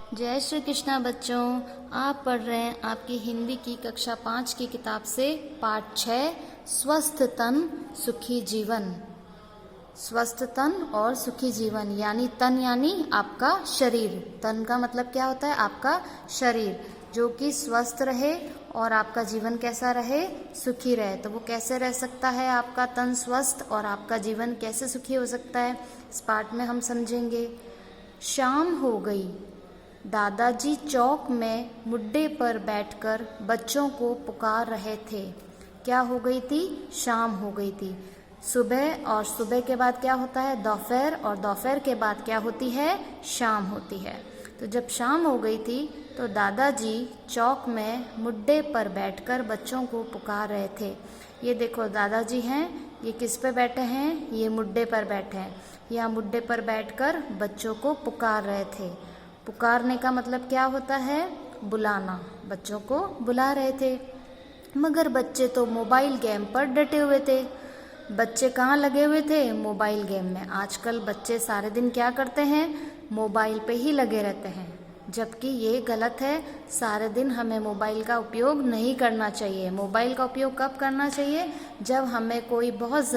जय श्री कृष्णा बच्चों। आप पढ़ रहे हैं आपकी हिंदी की कक्षा 5 की किताब से पाठ 6 स्वस्थ तन सुखी जीवन। स्वस्थ तन और सुखी जीवन यानी तन यानी आपका शरीर। तन का मतलब क्या होता है? आपका शरीर जो कि स्वस्थ रहे और आपका जीवन कैसा रहे? सुखी रहे। तो वो कैसे रह सकता है? आपका तन स्वस्थ और आपका जीवन कैसे सुखी हो सकता है? इस पाठ में हम समझेंगे। शाम हो गई। दादाजी चौक में मुड्डे पर बैठकर बच्चों को पुकार रहे थे। क्या हो गई थी? शाम हो गई थी। सुबह, और सुबह के बाद क्या होता है? दोपहर, और दोपहर के बाद क्या होती है? शाम होती है। तो जब शाम हो गई थी तो दादाजी चौक में मुड्डे पर बैठकर बच्चों को पुकार रहे थे। ये देखो दादाजी हैं, ये किस पे बैठे हैं? ये मुड्डे पर बैठे हैं। यहाँ मुड्डे पर बैठकर बच्चों को पुकार रहे थे। पुकारने का मतलब क्या होता है? बुलाना। बच्चों को बुला रहे थे। मगर बच्चे तो मोबाइल गेम पर डटे हुए थे। बच्चे कहाँ लगे हुए थे? मोबाइल गेम में। आजकल बच्चे सारे दिन क्या करते हैं? मोबाइल पे ही लगे रहते हैं, जबकि ये गलत है। सारे दिन हमें मोबाइल का उपयोग नहीं करना चाहिए। मोबाइल का उपयोग कब करना चाहिए? जब हमें कोई बहुत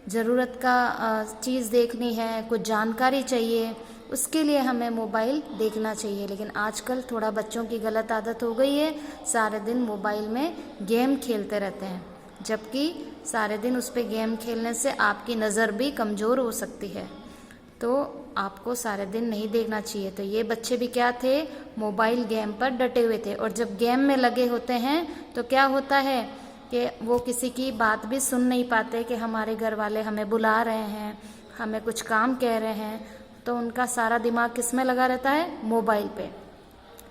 ज़रूरत का चीज़ देखनी है, कुछ जानकारी चाहिए, उसके लिए हमें मोबाइल देखना चाहिए। लेकिन आजकल थोड़ा बच्चों की गलत आदत हो गई है, सारे दिन मोबाइल में गेम खेलते रहते हैं, जबकि सारे दिन उस पर गेम खेलने से आपकी नज़र भी कमज़ोर हो सकती है। तो आपको सारे दिन नहीं देखना चाहिए। तो ये बच्चे भी क्या थे? मोबाइल गेम पर डटे हुए थे। और जब गेम में लगे होते हैं तो क्या होता है कि वो किसी की बात भी सुन नहीं पाते कि हमारे घर वाले हमें बुला रहे हैं, हमें कुछ काम कह रहे हैं, तो उनका सारा दिमाग किस में लगा रहता है? मोबाइल पे।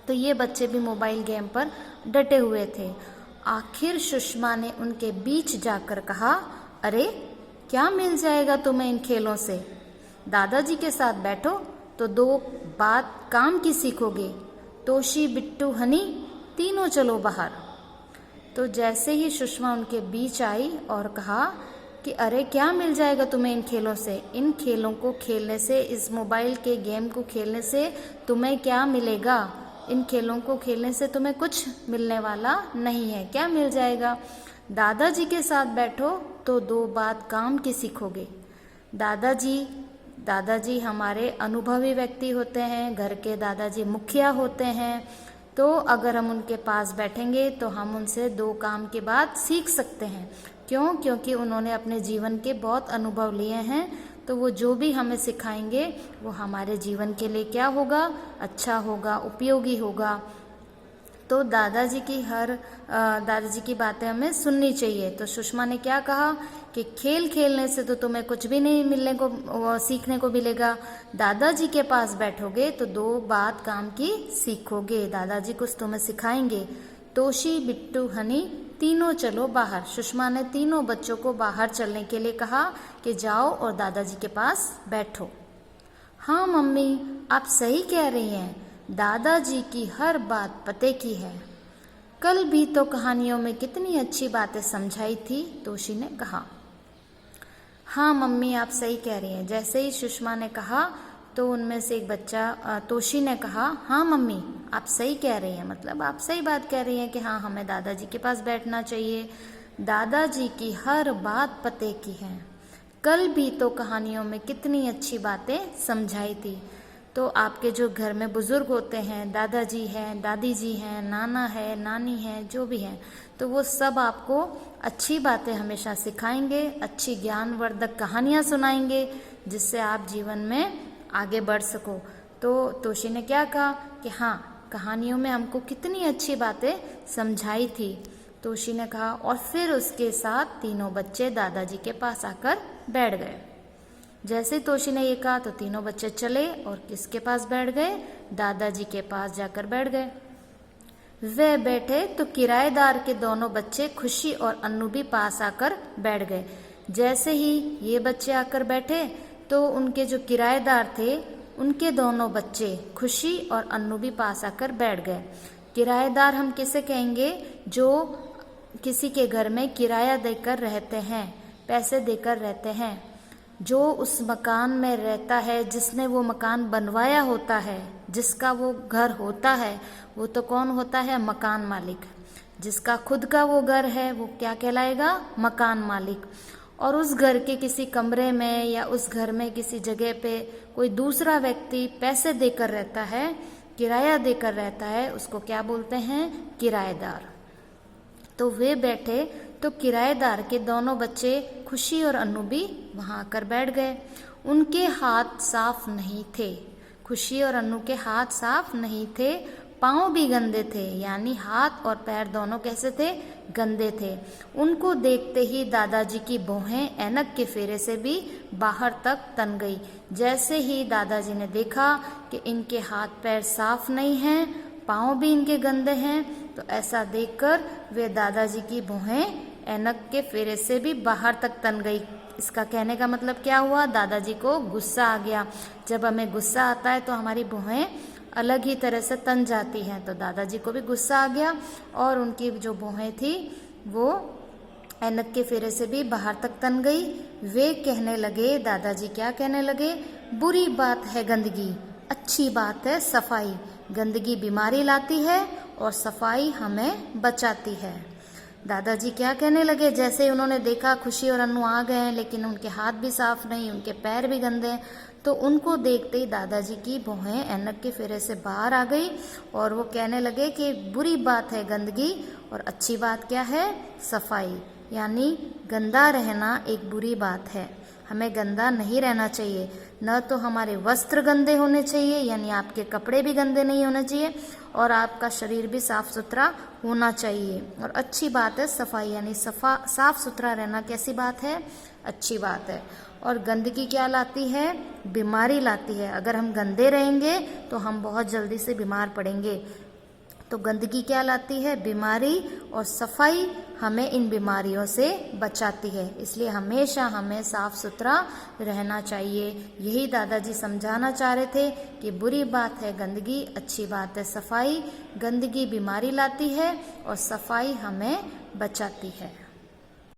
तो ये बच्चे भी मोबाइल गेम पर डटे हुए थे। आखिर सुषमा ने उनके बीच जाकर कहा, अरे क्या मिल जाएगा तुम्हें इन खेलों से? दादाजी के साथ बैठो तो 2 बात काम की सीखोगे। तोशी, बिट्टू, हनी तीनों चलो बाहर। तो जैसे ही सुषमा उनके बीच आई और कहा कि अरे क्या मिल जाएगा तुम्हें इन खेलों से? इन खेलों को खेलने से, इस मोबाइल के गेम को खेलने से तुम्हें क्या मिलेगा? इन खेलों को खेलने से तुम्हें कुछ मिलने वाला नहीं है। क्या मिल जाएगा? दादाजी के साथ बैठो तो 2 बात काम की सीखोगे। दादाजी हमारे अनुभवी व्यक्ति होते हैं, घर के दादाजी मुखिया होते हैं। तो अगर हम उनके पास बैठेंगे तो हम उनसे 2 काम की बात सीख सकते हैं। क्यों? क्योंकि उन्होंने अपने जीवन के बहुत अनुभव लिए हैं। तो वो जो भी हमें सिखाएंगे वो हमारे जीवन के लिए क्या होगा? अच्छा होगा, उपयोगी होगा। तो दादाजी की बातें हमें सुननी चाहिए। तो सुषमा ने क्या कहा कि खेल खेलने से तो तुम्हें कुछ भी नहीं सीखने को मिलेगा। दादाजी के पास बैठोगे तो 2 बात काम की सीखोगे। दादाजी कुछ तुम्हें सिखाएंगे। तोशी, बिट्टू, हनी तीनों चलो बाहर। सुषमा ने तीनों बच्चों को बाहर चलने के लिए कहा कि जाओ और दादाजी के पास बैठो। हाँ मम्मी, आप सही कह रही हैं। दादाजी की हर बात पते की है। कल भी तो कहानियों में कितनी अच्छी बातें समझाई थी, तोशी ने कहा। हाँ मम्मी, आप सही कह रही हैं। जैसे ही सुषमा ने कहा तो उनमें से एक बच्चा तोशी ने कहा, हाँ मम्मी आप सही कह रही हैं। मतलब आप सही बात कह रही हैं कि हाँ हमें दादाजी के पास बैठना चाहिए। दादाजी की हर बात पते की है। कल भी तो कहानियों में कितनी अच्छी बातें समझाई थी। तो आपके जो घर में बुजुर्ग होते हैं, दादाजी हैं, दादी जी हैं, नाना है, नानी है, जो भी हैं, तो वो सब आपको अच्छी बातें हमेशा सिखाएंगे, अच्छी ज्ञानवर्धक कहानियाँ सुनाएंगे, जिससे आप जीवन में आगे बढ़ सको। तो तोशी ने क्या कहा कि हाँ कहानियों में हमको कितनी अच्छी बातें समझाई थी, तोशी ने कहा। और फिर उसके साथ तीनों बच्चे दादाजी के पास आकर बैठ गए। जैसे तोशी ने ये कहा तो तीनों बच्चे चले और किसके पास बैठ गए? दादाजी के पास जाकर बैठ गए। वे बैठे तो किराएदार के दोनों बच्चे खुशी और अन्नू भी पास आकर बैठ गए। जैसे ही ये बच्चे आकर बैठे तो उनके जो किराएदार थे उनके दोनों बच्चे खुशी और अन्नू भी पास आकर बैठ गए। किराएदार हम किसे कहेंगे? जो किसी के घर में किराया देकर रहते हैं, पैसे देकर रहते हैं, जो उस मकान में रहता है, जिसने वो मकान बनवाया होता है, जिसका वो घर होता है वो तो कौन होता है? मकान मालिक। जिसका खुद का वो घर है वो क्या कहलाएगा? मकान मालिक। और उस घर के किसी कमरे में या उस घर में किसी जगह पे कोई दूसरा व्यक्ति पैसे देकर रहता है, किराया देकर रहता है, उसको क्या बोलते हैं? किराएदार। तो वे बैठे तो किराएदार के दोनों बच्चे खुशी और अन्नू भी वहां आकर बैठ गए। उनके हाथ साफ नहीं थे। खुशी और अन्नू के हाथ साफ नहीं थे, पाँव भी गंदे थे, यानी हाथ और पैर दोनों कैसे थे? गंदे थे। उनको देखते ही दादाजी की भौहें ऐनक के फेरे से भी बाहर तक तन गई। जैसे ही दादाजी ने देखा कि इनके हाथ पैर साफ नहीं हैं, पाँव भी इनके गंदे हैं, तो ऐसा देखकर वे दादाजी की भौहें ऐनक के फेरे से भी बाहर तक तन गई। इसका कहने का मतलब क्या हुआ? दादाजी को गुस्सा आ गया। जब हमें गुस्सा आता है तो हमारी भौहें अलग ही तरह से तन जाती हैं। तो दादाजी को भी गुस्सा आ गया और उनकी जो भौहें थी वो ऐनक के फेरे से भी बाहर तक तन गई। वे कहने लगे, दादाजी क्या कहने लगे? बुरी बात है गंदगी, अच्छी बात है सफाई। गंदगी बीमारी लाती है और सफाई हमें बचाती है। दादाजी क्या कहने लगे? जैसे ही उन्होंने देखा खुशी और अन्नू आ गए हैं, लेकिन उनके हाथ भी साफ नहीं, उनके पैर भी गंदे हैं, तो उनको देखते ही दादाजी की भौहें ऐनक के फेरे से बाहर आ गई और वो कहने लगे कि बुरी बात है गंदगी और अच्छी बात क्या है? सफाई। यानी गंदा रहना एक बुरी बात है, हमें गंदा नहीं रहना चाहिए। न तो हमारे वस्त्र गंदे होने चाहिए, यानी आपके कपड़े भी गंदे नहीं होने चाहिए, और आपका शरीर भी साफ सुथरा होना चाहिए। और अच्छी बात है सफाई, यानी साफ सुथरा रहना कैसी बात है? अच्छी बात है। और गंदगी क्या लाती है? बीमारी लाती है। अगर हम गंदे रहेंगे तो हम बहुत जल्दी से बीमार पड़ेंगे। तो गंदगी क्या लाती है? बीमारी, और सफाई हमें इन बीमारियों से बचाती है। इसलिए हमेशा हमें साफ सुथरा रहना चाहिए। यही दादाजी समझाना चाह रहे थे कि बुरी बात है गंदगी, अच्छी बात है सफाई। गंदगी बीमारी लाती है और सफाई हमें बचाती है।